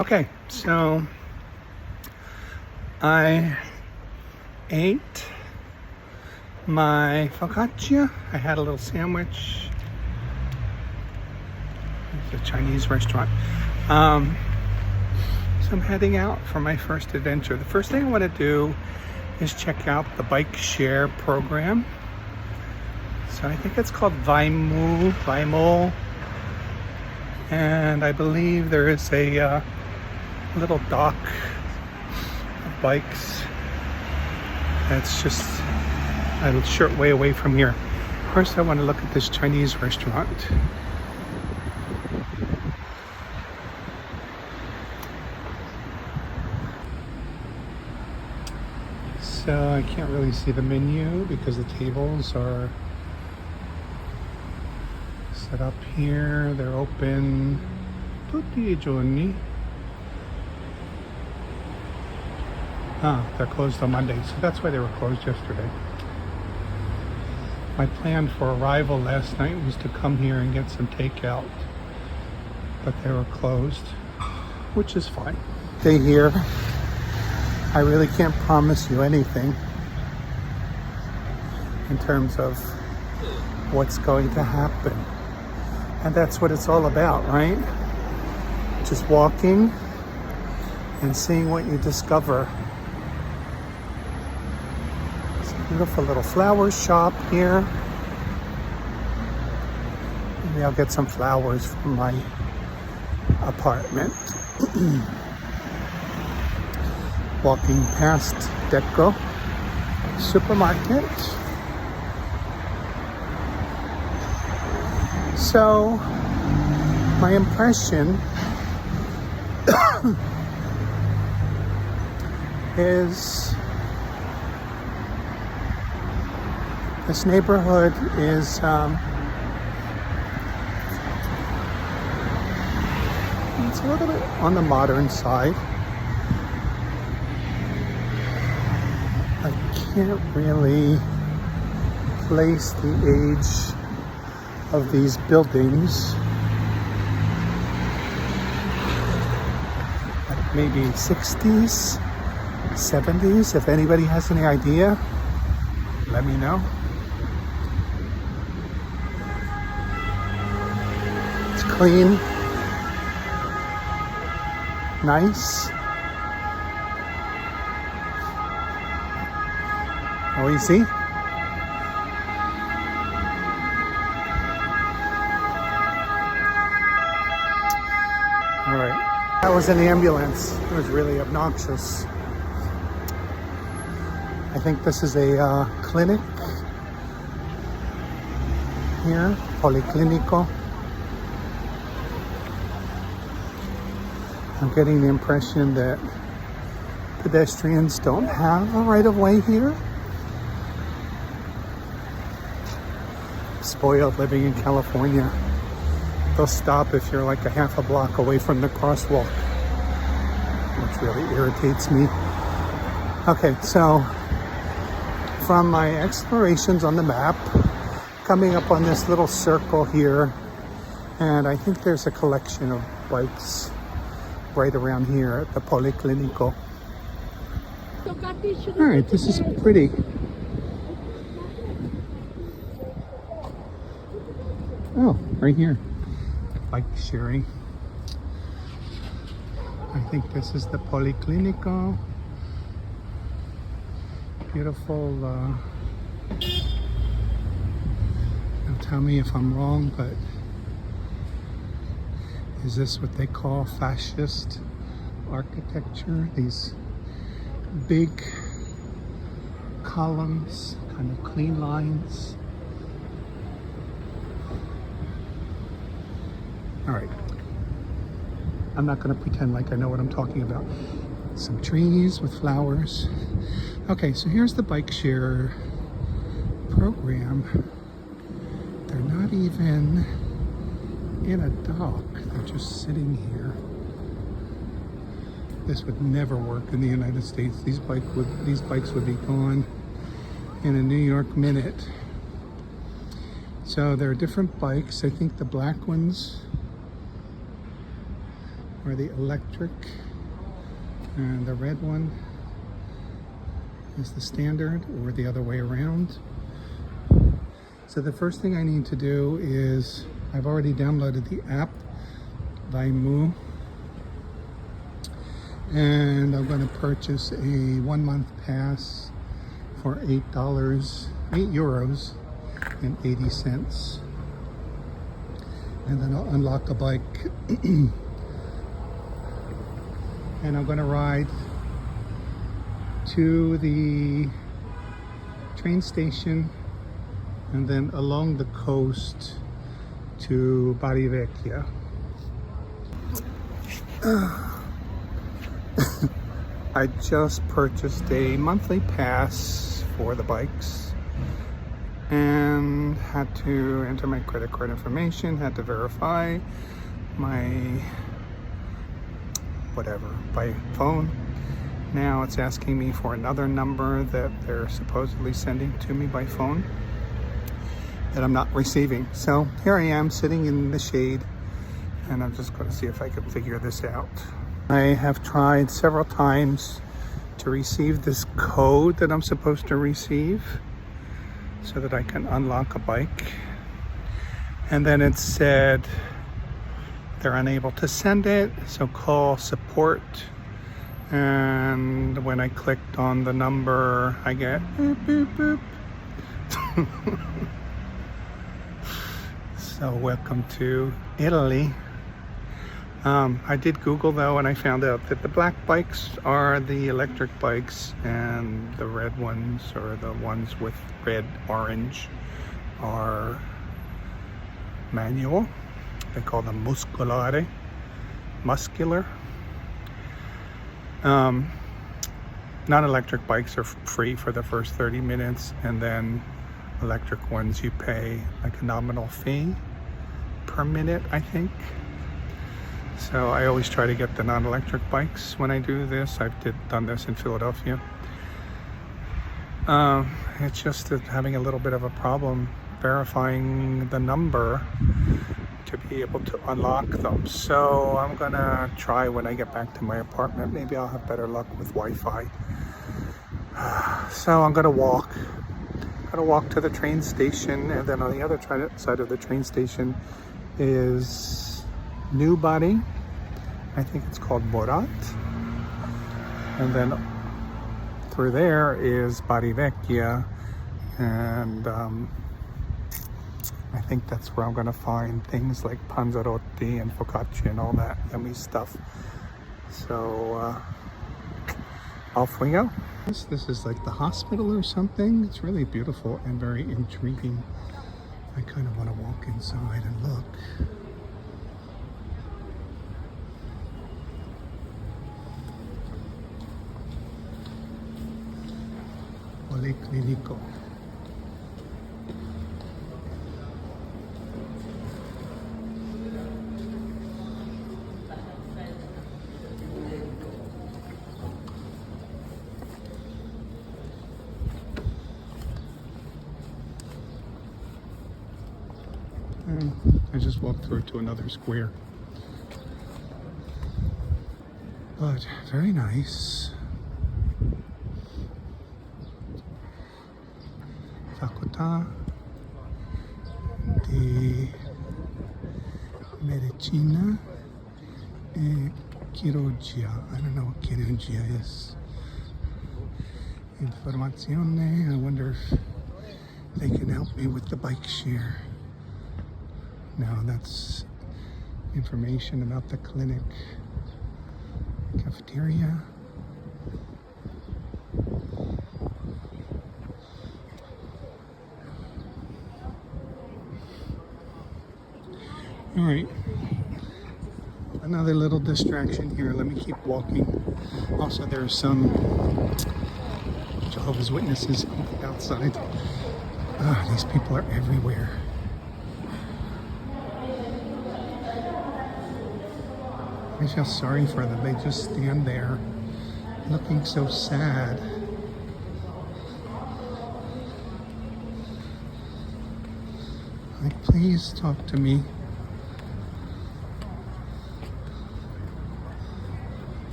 Okay, so I ate my focaccia. I had a little sandwich. It's a Chinese restaurant. So I'm heading out for my first adventure. The first thing I want to do is check out the bike share program. So I think it's called Vimol. And I believe there is a little dock of bikes that's just a short way away from here. First, I want to look at this Chinese restaurant. So I can't really see the menu because the tables are set up here. They're open tutti I giorni. They're closed on Monday, so that's why they were closed yesterday. My plan for arrival last night was to come here and get some takeout, but they were closed, which is fine. Stay here. I really can't promise you anything in terms of what's going to happen. And that's what it's all about, right? Just walking and seeing what you discover. It's a beautiful little flower shop here. Maybe I'll get some flowers from my apartment. Walking past Deco supermarket. So my impression is this neighborhood is it's a little bit on the modern side. I can't really place the age of these buildings. Like maybe 60s, 70s. If anybody has any idea, let me know. It's clean, nice. Oh, you see? All right. That was an ambulance. It was really obnoxious. I think this is a clinic here, Policlinico. I'm getting the impression that pedestrians don't have a right of way here. Spoiled living in California. They'll stop if you're like a half a block away from the crosswalk, which really irritates me. Okay, so from my explorations on the map, coming up on this little circle here, and I think there's a collection of bikes right around here at the Policlinico. All right, this is pretty. Oh, right here. Bike sharing. I think this is the Policlinico. Beautiful. Now tell me if I'm wrong, but is this what they call fascist architecture? These big columns, kind of clean lines. All right, I'm not going to pretend like I know what I'm talking about. Some trees with flowers. Okay, so here's the bike share program. They're not even in a dock. They're just sitting here. This would never work in the United States. These bikes would be gone in a New York minute. So there are different bikes. I think the black ones are the electric, and the red one is the standard, or the other way around. So the first thing I need to do is, I've already downloaded the app by Moo, and I'm going to purchase a 1-month pass for €8.80, and then I'll unlock a bike and I'm going to ride to the train station and then along the coast to Bari. I just purchased a monthly pass for the bikes and had to enter my credit card information, had to verify my whatever by phone. Now it's asking me for another number that they're supposedly sending to me by phone that I'm not receiving. So here I am sitting in the shade, and I'm just going to see if I can figure this out. I have tried several times to receive this code that I'm supposed to receive so that I can unlock a bike. And then it said they're unable to send it, so call support. And when I clicked on the number, I get boop, boop, boop. So welcome to Italy. I did Google though, and I found out that the black bikes are the electric bikes, and the red ones, or the ones with red, orange, are manual. They call them muscular. Non-electric bikes are free for the first 30 minutes, and then electric ones you pay like a nominal fee per minute, I think. So I always try to get the non-electric bikes when I do this. I've done this in Philadelphia. It's just that having a little bit of a problem verifying the number to be able to unlock them. So I'm gonna try when I get back to my apartment. Maybe I'll have better luck with Wi-Fi. So I'm gonna walk. To the train station, and then on the other side of the train station is New Bari. I think it's called Borat. And then through there is Bari, and I think that's where I'm going to find things like panzerotti and focaccia and all that yummy stuff. So off we go. This is like the hospital or something. It's really beautiful and very intriguing. I kind of want to walk inside and look. Policlinico. I just walked through to another square, but very nice. Facoltà di Medicina e Chirurgia. I don't know what chirurgia is. Informazione. I wonder if they can help me with the bike share. No, that's information about the clinic. Cafeteria. All right, another little distraction here. Let me keep walking. Also, there's some Jehovah's Witnesses outside. These people are everywhere. I feel sorry for them. They just stand there looking so sad. Like, please talk to me.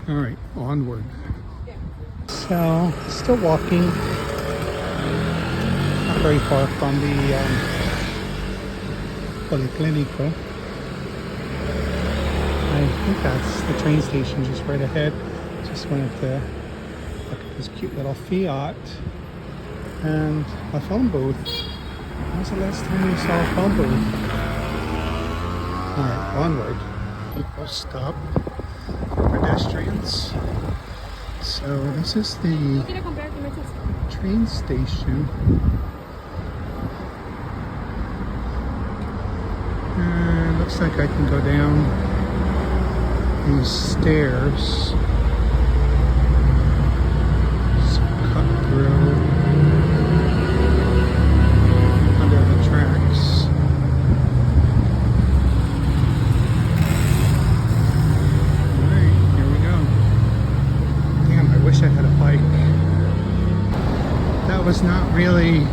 All right, onward. So, still walking. Not very far from the Policlinico. I think that's the train station just right ahead. Just wanted to look at this cute little Fiat and a phone booth. When was the last time you saw a phone booth? Alright, onward. People stop for pedestrians. So this is the train station. And looks like I can go down these stairs. Just cut through under the tracks. Alright, here we go. Damn, I wish I had a bike. That was not really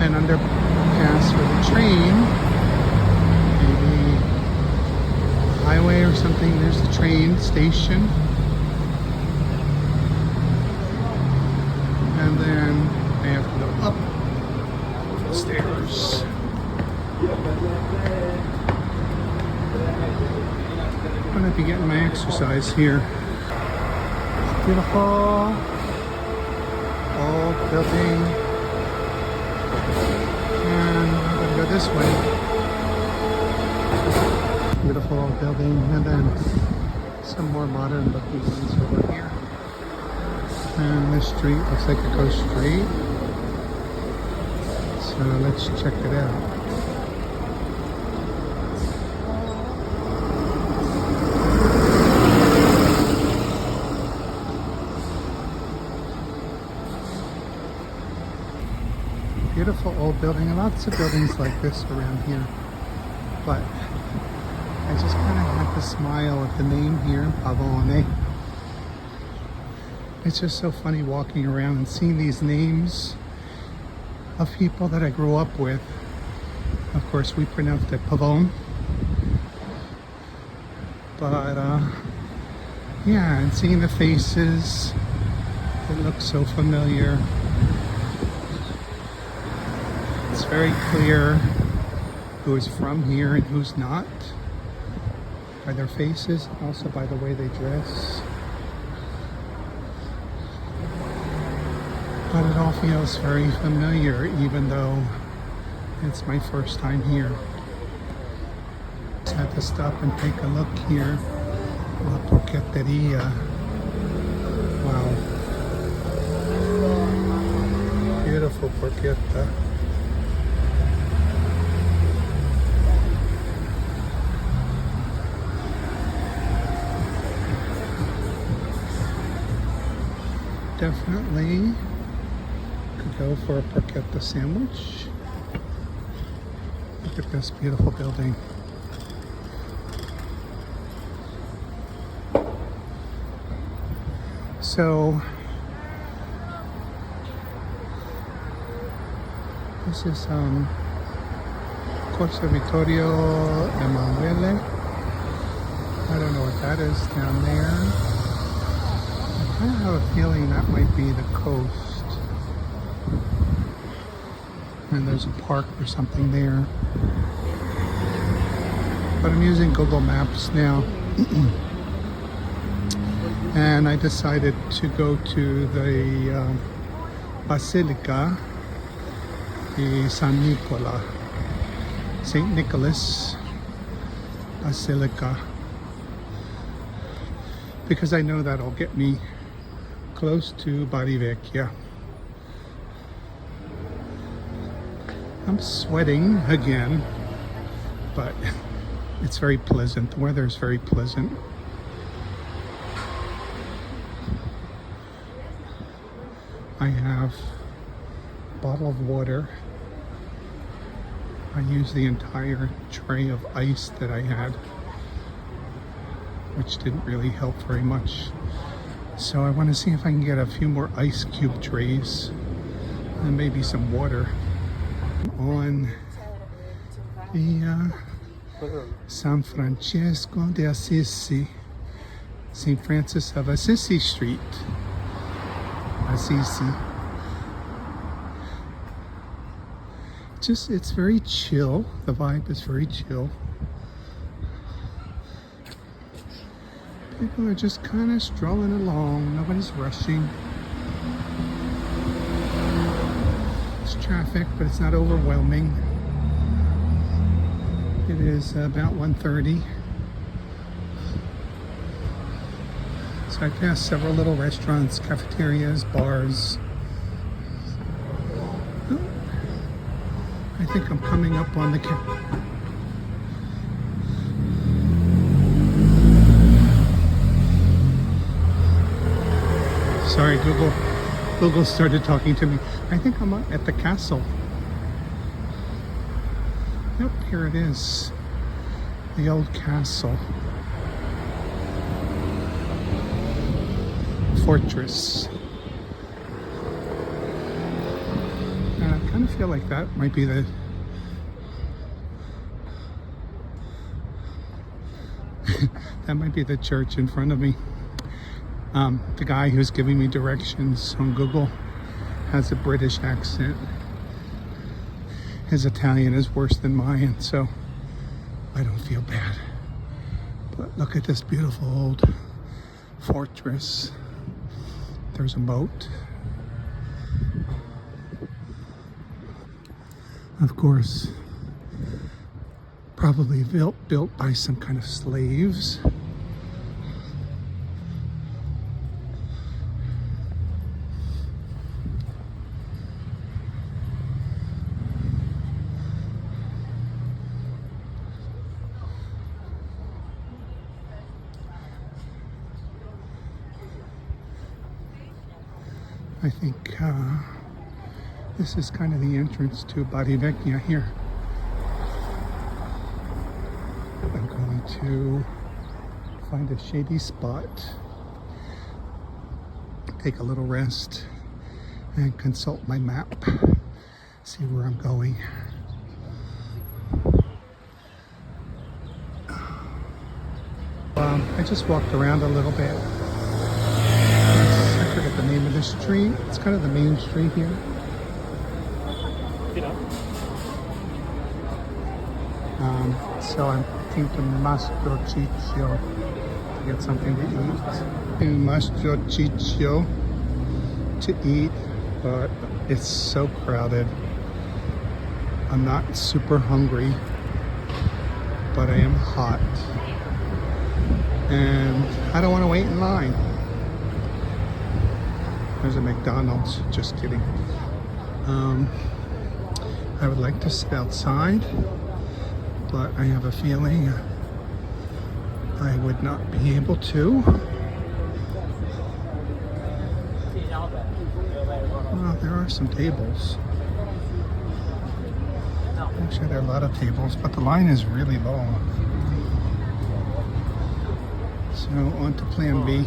an underpass for the train. Maybe a highway or something. There's the train station. And then I have to go up the stairs. I'm gonna be getting my exercise here. It's beautiful. Old building. And I'm gonna go this way. Beautiful old building. And then some more modern looking ones over here. And this street looks like it goes straight. So let's check it out. Beautiful old building, and lots of buildings like this around here. But I just kind of have to smile at the name here, Pavone. It's just so funny walking around and seeing these names of people that I grew up with. Of course, we pronounced it Pavone. But, yeah, and seeing the faces, it looks so familiar. It's very clear who is from here and who's not by their faces, also by the way they dress. But it all feels very familiar, even though it's my first time here. Just had to stop and take a look here. La Porqueteria. Wow. Beautiful porchetta. Definitely could go for a porchetta sandwich. Look at this beautiful building. So this is Corso Vittorio Emanuele. I don't know what that is down there. I have a feeling that might be the coast. And there's a park or something there. But I'm using Google Maps now. And I decided to go to the Basilica di San Nicola. St. Nicholas Basilica. Because I know that'll get me close to Bari Vecchia. I'm sweating again, but it's very pleasant. The weather is very pleasant. I have a bottle of water. I used the entire tray of ice that I had, which didn't really help very much. So I want to see if I can get a few more ice cube trays and maybe some water. On the San Francesco de Assisi St. Francis of Assisi Street. Assisi. It's very chill. The vibe is very chill. People are just kind of strolling along. Nobody's rushing. There's traffic, but it's not overwhelming. It is about 1:30. So I passed several little restaurants, cafeterias, bars. Oh, I think I'm coming up on the Sorry, Google started talking to me. I think I'm at the castle. Yep, here it is. The old castle. Fortress. I kind of feel like that might be the that might be the church in front of me. The guy who's giving me directions on Google has a British accent. His Italian is worse than mine, so I don't feel bad. But look at this beautiful old fortress. There's a moat. Of course, probably built by some kind of slaves. I think this is kind of the entrance to Bari here. I'm going to find a shady spot, take a little rest, and consult my map, see where I'm going. I just walked around a little bit. I forget the name of the street. It's kind of the main street here. So I'm came to Mastro Ciccio to get something to eat. In Mastro Ciccio to eat, but it's so crowded. I'm not super hungry, but I am hot. And I don't want to wait in line. There's a McDonald's, just kidding. I would like to sit outside, but I have a feeling I would not be able to. Well, there are some tables. Actually, there are a lot of tables, but the line is really long. So on to plan B.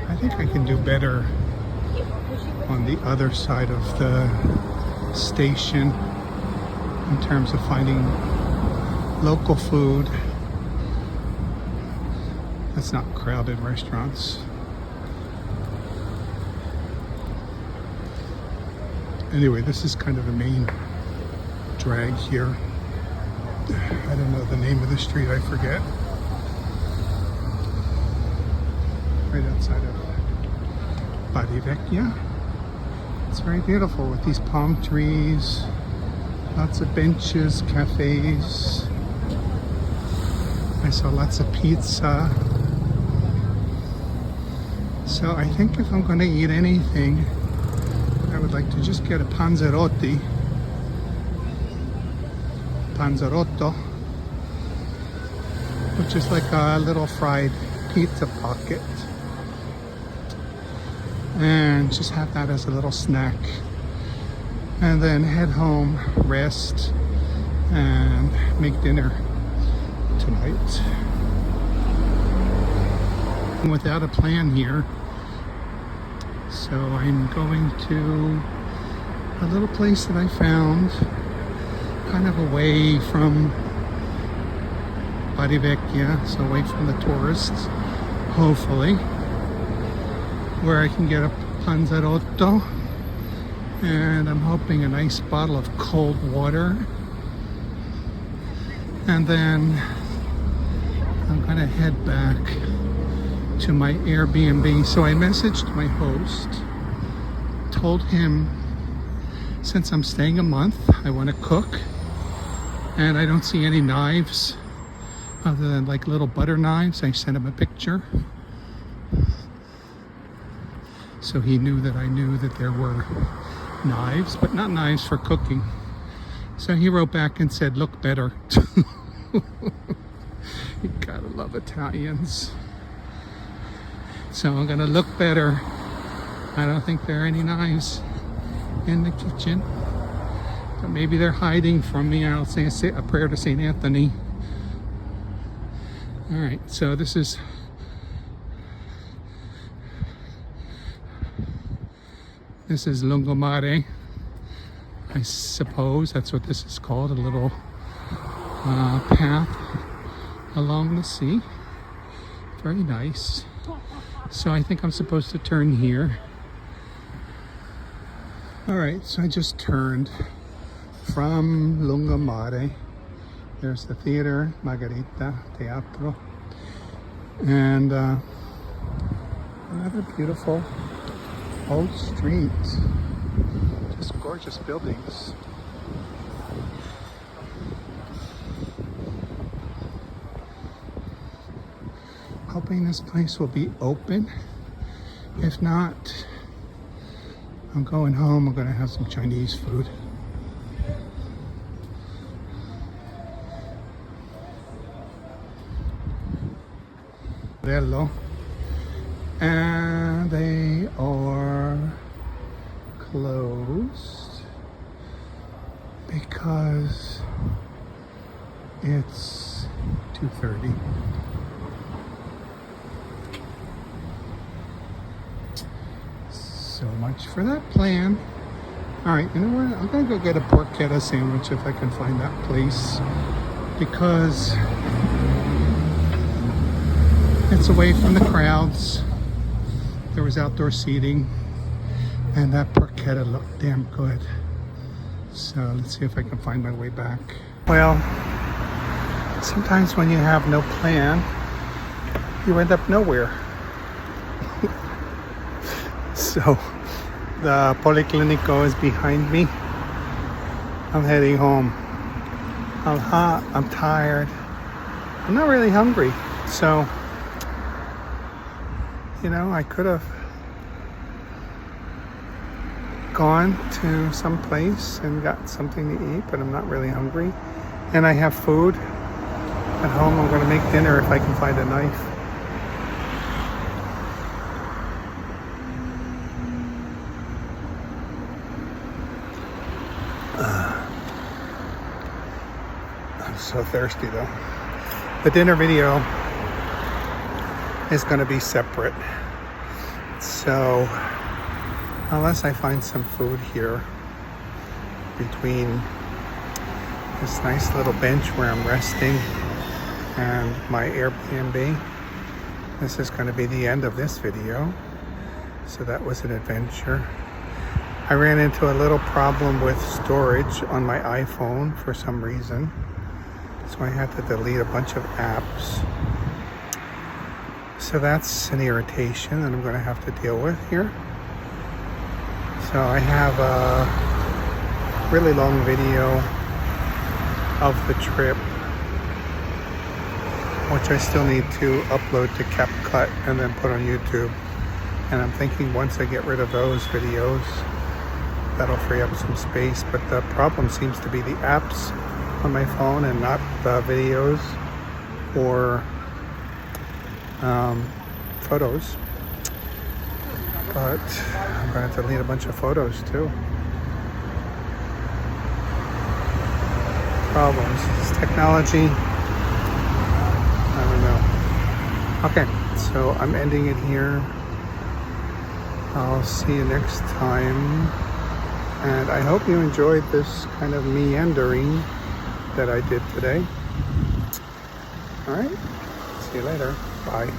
I think I can do better on the other side of the station in terms of finding local food that's not crowded restaurants. Anyway, this is kind of the main drag here. I don't know the name of the street, I forget. Right outside of Bari. It's very beautiful with these palm trees, lots of benches, cafes. I saw lots of pizza. So I think if I'm going to eat anything, I would like to just get a panzerotto, which is like a little fried pizza pocket. And just have that as a little snack. And then head home, rest, and make dinner tonight. Without a plan here. So I'm going to a little place that I found kind of away from Bari Vecchia, so away from the tourists, hopefully, where I can get a panzerotto, and I'm hoping a nice bottle of cold water, and then I'm gonna head back to my Airbnb. So I messaged my host, told him since I'm staying a month, I want to cook, and I don't see any knives other than like little butter knives. I sent him a picture, so he knew that I knew that there were knives, but not knives for cooking. So he wrote back and said, look better. You gotta love Italians. So I'm gonna look better. I don't think there are any knives in the kitchen, but maybe they're hiding from me. I'll say a prayer to St. Anthony. All right, so this is Lungomare. I suppose that's what this is called, a little path along the sea. Very nice. So I think I'm supposed to turn here. All right, so I just turned from Lungomare. There's the theater, Margherita Teatro, and another beautiful old street. Just gorgeous buildings. Hoping this place will be open. If not, I'm going home. I'm gonna have some Chinese food. And they are closed because it's 2:30. So much for that plan. All right, you know what? I'm gonna go get a porchetta sandwich if I can find that place, because it's away from the crowds. There was outdoor seating, and that porchetta looked damn good. So let's see if I can find my way back. Well, sometimes when you have no plan, you end up nowhere. So the Policlinico is behind me. I'm heading home. I'm hot, I'm tired. I'm not really hungry. So, you know, I could have gone to some place and got something to eat, but I'm not really hungry. And I have food at home. I'm going to make dinner if I can find a knife. I'm so thirsty though. The dinner video is going to be separate. So unless I find some food here between this nice little bench where I'm resting and my Airbnb, this is going to be the end of this video. So that was an adventure. I ran into a little problem with storage on my iPhone for some reason, so I had to delete a bunch of apps. So that's an irritation that I'm going to have to deal with here. So I have a really long video of the trip, which I still need to upload to CapCut and then put on YouTube. And I'm thinking once I get rid of those videos, that'll free up some space. But the problem seems to be the apps on my phone and not the videos or photos. But I'm going to delete a bunch of photos too. Problems. It's technology. I don't know. Okay, so I'm ending it here. I'll see you next time. And I hope you enjoyed this kind of meandering that I did today. All right. See you later. Bye.